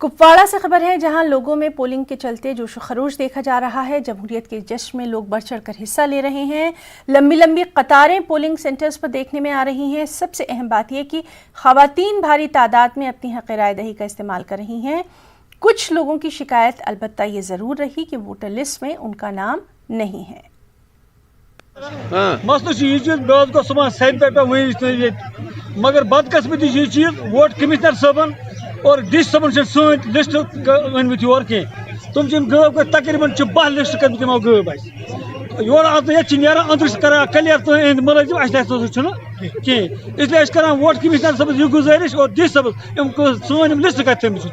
کپواڑہ سے خبر ہے جہاں لوگوں میں پولنگ کے چلتے جوش و خروش دیکھا جا رہا ہے۔ جمہوریت کے جشن میں لوگ بڑھ چڑھ کر حصہ لے رہے ہیں۔ لمبی لمبی قطاریں پولنگ سینٹرز پر دیکھنے میں آ رہی ہیں۔ سب سے اہم بات یہ کہ خواتین بھاری تعداد میں اپنی حق رائے دہی کا استعمال کر رہی ہیں۔ کچھ لوگوں کی شکایت البتہ یہ ضرور رہی کہ ووٹر لسٹ میں ان کا نام نہیں ہے۔ مسئلہ یہ چیز بہت گھو سین پہ مگر بدقسمتی یہ چیز ووٹ کمشنر صٲبن اور ڈی صٲبن سن لسٹ ؤنمت یور کی تم غٲب کر تقریباً 12 لسٹ کر تمو غٲب یور یہ نیران اندر کران کلیئر تہذ ملازم اہس کھین اس لیے کران ووٹ کمشنر صٲبس یہ گزارش اور ڈی صٲبس سن لسٹ کر تمس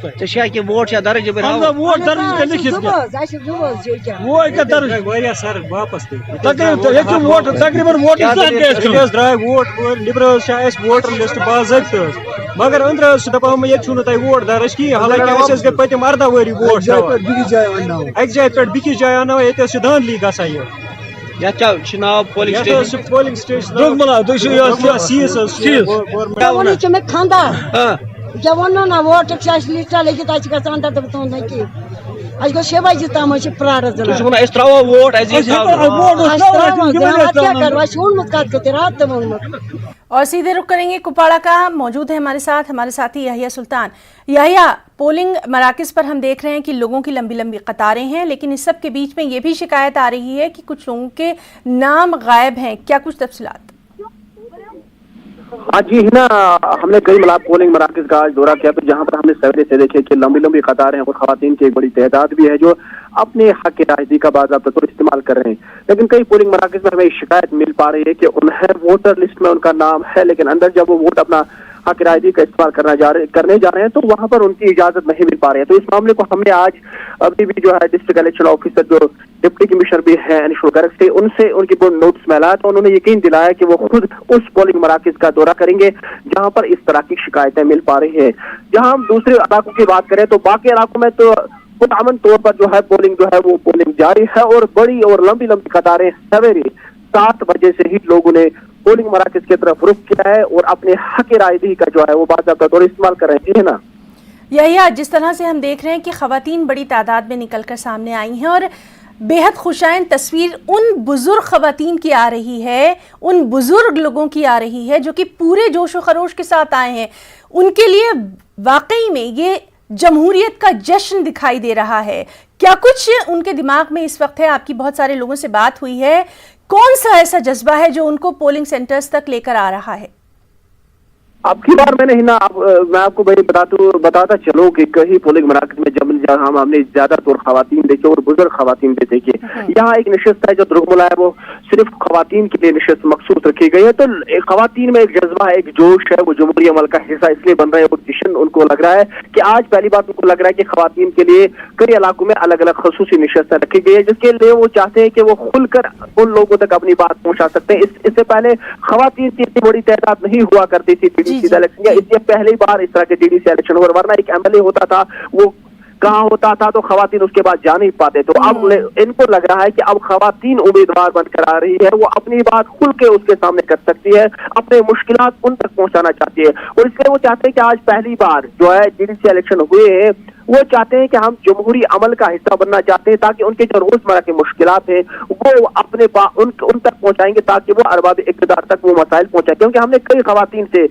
ووٹ درج ووٹ درج لکھت وہ درج سر واپس تقریباً ووٹ درائے ووٹ لبرل ووٹر لسٹ باضابطہ مگر اندر دپان یہ تہ ووٹ درج کی حالانکہ گئی پتم 18 وری ووٹ اکہ جائے پہ بیس جائے انو یہ دھاندلی گھان یہ ناو پولنگ سٹیشن کیا ونو نا ووٹ لسٹ لکھت گھان اندر دن کی اچھا گو 6 بجے تام پرار ووٹ رات اور سیدھے رخ کریں گے کپواڑہ کا۔ موجود ہے ہمارے ساتھی یحییٰ سلطان۔ یحییٰ، پولنگ مراکز پر ہم دیکھ رہے ہیں کہ لوگوں کی لمبی لمبی قطاریں ہیں، لیکن اس سب کے بیچ میں یہ بھی شکایت آ رہی ہے کہ کچھ لوگوں کے نام غائب ہیں۔ کیا کچھ تفصیلات؟ ہاں جی نا، ہم نے کئی پولنگ مراکز کا آج دورہ کیا تو جہاں پر ہم نے سویرے سے دیکھے کہ لمبی لمبی قطاریں ہیں اور خواتین کی ایک بڑی تعداد بھی ہے جو اپنے حق رائے دہی کا باضابطہ طور استعمال کر رہے ہیں۔ لیکن کئی پولنگ مراکز میں ہمیں شکایت مل پا رہی ہے کہ انہیں ووٹر لسٹ میں ان کا نام ہے، لیکن اندر جب وہ ووٹ اپنا حق رائے دہی کا استعمال کرنے جا رہے ہیں تو وہاں پر ان کی اجازت نہیں مل پا رہی ہے۔ تو اس معاملے کو ہم نے آج ابھی بھی جو ہے ڈسٹرکٹ الیکشن آفیسر جو ڈپٹی کمشنر بھی ہیں ان سے ان کی نوٹس میں لایا تو انہوں نے یقین دلایا کہ وہ خود اس پولنگ مراکز کا دورہ کریں گے جہاں پر اس طرح کی شکایتیں مل پا رہی ہیں۔ جہاں ہم دوسرے علاقوں کی بات کریں تو باقی علاقوں میں تو پرامن طور پر جو ہے پولنگ جاری ہے اور بڑی اور لمبی لمبی قطاریں سویرے 7 بجے سے ہی لوگوں نے پولنگ مراکز کی طرف رخ کیا ہے اور اپنے حق رائے دہی کا جو ہے وہ باضابطہ طور استعمال کر رہے ہیں۔ جی ہے نا یحییٰ، جس طرح سے ہم دیکھ رہے ہیں کہ خواتین بڑی تعداد میں نکل کر سامنے آئی ہیں اور بے حد خوشائن تصویر ان بزرگ خواتین کی آ رہی ہے، ان بزرگ لوگوں کی آ رہی ہے جو کہ پورے جوش و خروش کے ساتھ آئے ہیں۔ ان کے لیے واقعی میں یہ جمہوریت کا جشن دکھائی دے رہا ہے۔ کیا کچھ ان کے دماغ میں اس وقت ہے؟ آپ کی بہت سارے لوگوں سے بات ہوئی ہے، کون سا ایسا جذبہ ہے جو ان کو پولنگ سینٹرز تک لے کر آ رہا ہے؟ اب کی بار میں آپ کو بتاتا چلوں کہ کئی پولنگ مراکز میں جہاں ہم نے زیادہ طور خواتین دیکھے اور بزرگ خواتین بھی دیکھے، یہاں ایک نشست ہے جو درگملا ہے، وہ صرف خواتین کے لیے نشست مخصوص رکھی گئی ہے۔ تو خواتین میں ایک جذبہ ہے، ایک جوش ہے، وہ جمہوری عمل کا حصہ اس لیے بن رہے ہیں اور جشن ان کو لگ رہا ہے کہ آج پہلی بات ان کو لگ رہا ہے کہ خواتین کے لیے کئی علاقوں میں الگ الگ خصوصی نشستیں رکھی گئی ہے جس کے لیے وہ چاہتے ہیں کہ وہ کھل کر ان لوگوں تک اپنی بات پہنچا سکتے ہیں۔ اس سے پہلے خواتین کی اتنی بڑی تعداد نہیں ہوا کرتی تھی ڈی ڈی سی الیکشن، یا اس لیے پہلی بار اس طرح کے ڈی ڈی سی الیکشن ہوا، ورنہ ایک ایم ایل اے ہوتا تھا وہ کہاں ہوتا تھا تو خواتین اس کے بعد جا نہیں پاتے۔ تو اب ان کو لگ رہا ہے کہ اب خواتین امیدوار بن کر آ رہی ہے، وہ اپنی بات کھل کے اس کے سامنے کر سکتی ہے، اپنے مشکلات ان تک پہنچانا چاہتی ہے، اور اس لیے وہ چاہتے ہیں کہ آج پہلی بار جو ہے ڈی ڈی سی الیکشن ہوئے ہیں، وہ چاہتے ہیں کہ ہم جمہوری عمل کا حصہ بننا چاہتے ہیں تاکہ ان کے جو روزمرہ کے مشکلات ہیں وہ اپنے ان تک پہنچائیں گے تاکہ وہ ارباب اقتدار تک وہ مسائل پہنچائیں۔ کیونکہ ہم نے کئی خواتین سے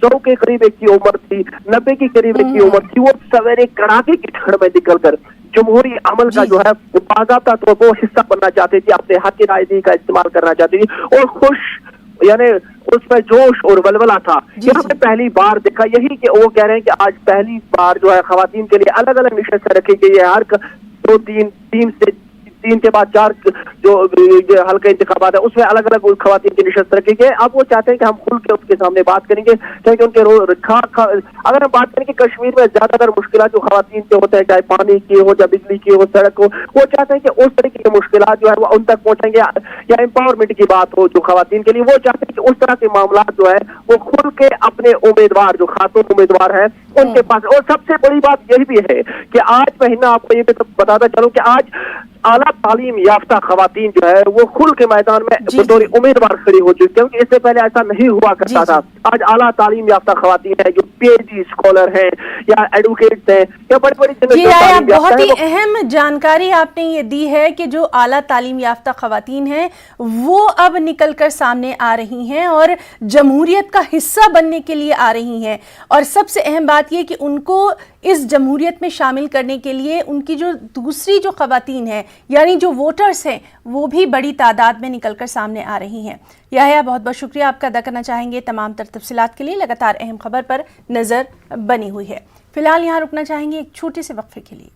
100 کے قریب ایک کی عمر تھی، 90 کے قریب ایک کی عمر تھی، وہ سویرے کڑاکے کی ٹھنڈ میں نکل کر جمہوری عمل کا جو ہے باضابطہ طور پر حصہ بننا چاہتی تھی، اپنے حق رائے دہی کا استعمال کرنا چاہتی تھی اور خوش یعنی اس میں جوش اور ولولہ تھا۔ یہ ہم نے پہلی بار دیکھا، یہی کہ وہ کہہ رہے ہیں کہ آج پہلی بار جو ہے خواتین کے لیے الگ الگ نشستیں رکھی گئی ہے، ہر 2-3 سے 3 کے بعد 4 جو حلقہ انتخابات ہے اس میں الگ الگ خواتین کی نشست رکھی گئی۔ اب وہ چاہتے ہیں کہ ہم کھل کے اس کے سامنے بات کریں گے کیونکہ ان کے اگر ہم بات کریں کہ کشمیر میں زیادہ تر مشکلات جو خواتین کے ہوتے ہیں، چاہے پانی کی ہو یا بجلی کی ہو، سڑک ہو، وہ چاہتے ہیں کہ اس طریقے کی مشکلات جو ہے وہ ان تک پہنچیں گے، یا امپاورمنٹ کی بات ہو جو خواتین کے لیے، وہ چاہتے ہیں کہ اس طرح کے معاملات جو ہے وہ کھل کے اپنے امیدوار جو خاتون امیدوار ہیں ان کے پاس۔ اور سب سے بڑی بات یہی بھی ہے کہ آج مہینہ آپ کو یہ بھی بتاتا چلوں کہ آج اعلیٰ تعلیم یافتہ خواتین جو ہے وہ کھل کے میدان میں بطور امیدوار کھڑی ہو چکی، کیونکہ اس سے پہلے ایسا نہیں ہوا کرتا تھا۔ آج اعلیٰ تعلیم یافتہ خواتین ہیں جو پی ایچ ڈی اسکالر ہیں یا ایڈوکیٹس ہیں یا بڑی بڑی بہت ہی اہم جانکاری آپ نے یہ دی ہے کہ جو اعلیٰ تعلیم یافتہ خواتین ہیں وہ اب نکل کر سامنے آ رہی ہیں اور جمہوریت کا حصہ بننے کے لیے آ رہی ہیں، اور سب سے اہم بات یہ کہ ان کو اس جمہوریت میں شامل کرنے کے لیے ان کی جو دوسری جو خواتین ہیں یعنی جو ووٹرز ہیں وہ بھی بڑی تعداد میں نکل کر سامنے آ رہی ہیں۔ یحییٰ بہت بہت شکریہ آپ کا ادا کرنا چاہیں گے تمام تر تفصیلات کے لیے، لگاتار اہم خبر پر نظر بنی ہوئی ہے۔ فی الحال یہاں رکنا چاہیں گے ایک چھوٹے سے وقفے کے لیے۔